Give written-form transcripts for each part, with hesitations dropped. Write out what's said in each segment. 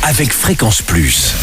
avec Fréquence Plus.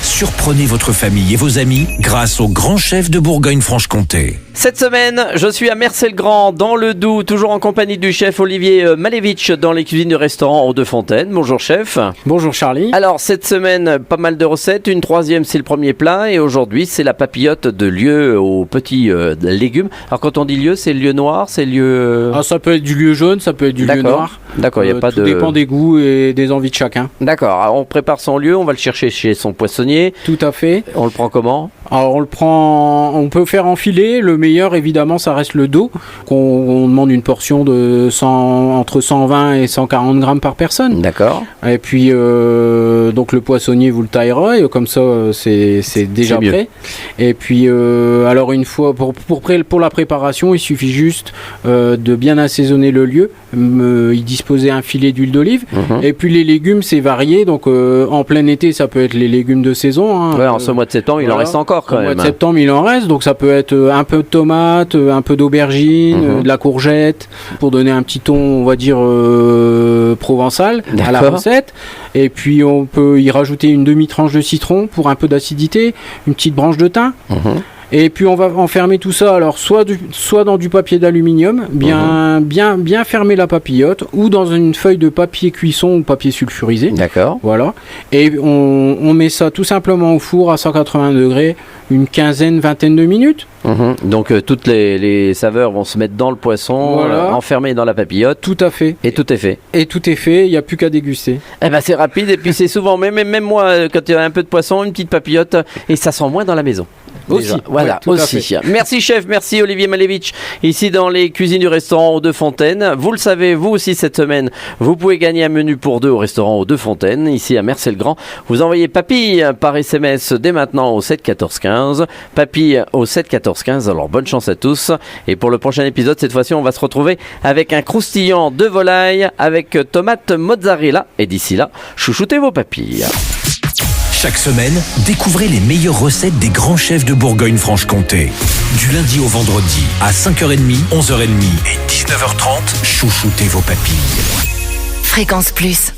Surprenez votre famille et vos amis grâce au grand chef de Bourgogne-Franche-Comté. Cette semaine, je suis à Mercey-le-Grand, dans le Doubs, toujours en compagnie du chef Olivier Malevich dans les cuisines du restaurant aux Deux Fontaines. Bonjour chef. Bonjour Charlie. Alors cette semaine, pas mal de recettes. Une troisième, c'est le premier plat. Et aujourd'hui, c'est la papillote de lieu aux petits légumes. Alors quand on dit lieu, c'est lieu noir, c'est lieu... Ça peut être du lieu jaune, ça peut être du lieu noir. D'accord, il n'y a pas tout dépend des goûts et des envies de chacun. D'accord, alors on prépare son lieu, on va le chercher chez son poissonnier. Tout à fait. On le prend comment ? Alors on peut faire enfiler. Le meilleur évidemment ça reste le dos. On demande une portion de entre 120 et 140 grammes par personne. D'accord. Et puis donc le poissonnier vous le taillera et comme ça c'est déjà prêt. Et puis alors une fois pour la préparation il suffit juste de bien assaisonner le lieu, y disposer un filet d'huile d'olive. Et puis les légumes c'est varié, donc en plein été ça peut être les légumes de saison. Ouais, en ce mois de septembre il en reste encore quand même. Au mois de septembre il en reste, donc ça peut être un peu de tomate, un peu d'aubergine, de la courgette, pour donner un petit ton on va dire provençal à la recette. Et puis on peut y rajouter une demi-tranche de citron pour un peu d'acidité, une petite branche de thym. Et puis on va enfermer tout ça, alors soit dans du papier d'aluminium, bien fermer la papillote, ou dans une feuille de papier cuisson ou papier sulfurisé. D'accord. Voilà. Et on met ça tout simplement au four à 180 degrés, une vingtaine de minutes. Donc toutes les saveurs vont se mettre dans le poisson, voilà. Enfermées dans la papillote. Tout à fait. Et tout est fait. Et tout est fait, il n'y a plus qu'à déguster. Eh ben c'est rapide, et puis c'est souvent, même moi, quand il y a un peu de poisson, une petite papillote, et ça sent moins dans la maison. Aussi, voilà, ouais, aussi. Merci chef, merci Olivier Malevich, ici dans les cuisines du restaurant aux Deux Fontaines. Vous le savez, vous aussi cette semaine, vous pouvez gagner un menu pour deux au restaurant aux Deux Fontaines, ici à Mercey-le-Grand. Vous envoyez papille par SMS dès maintenant au 7 14 15, papille au 7 14 15. Alors bonne chance à tous. Et pour le prochain épisode, cette fois-ci, on va se retrouver avec un croustillant de volaille avec tomate mozzarella. Et d'ici là, chouchoutez vos papilles. Chaque semaine, découvrez les meilleures recettes des grands chefs de Bourgogne-Franche-Comté. Du lundi au vendredi, à 5h30, 11h30 et 19h30, chouchoutez vos papilles. Fréquence Plus.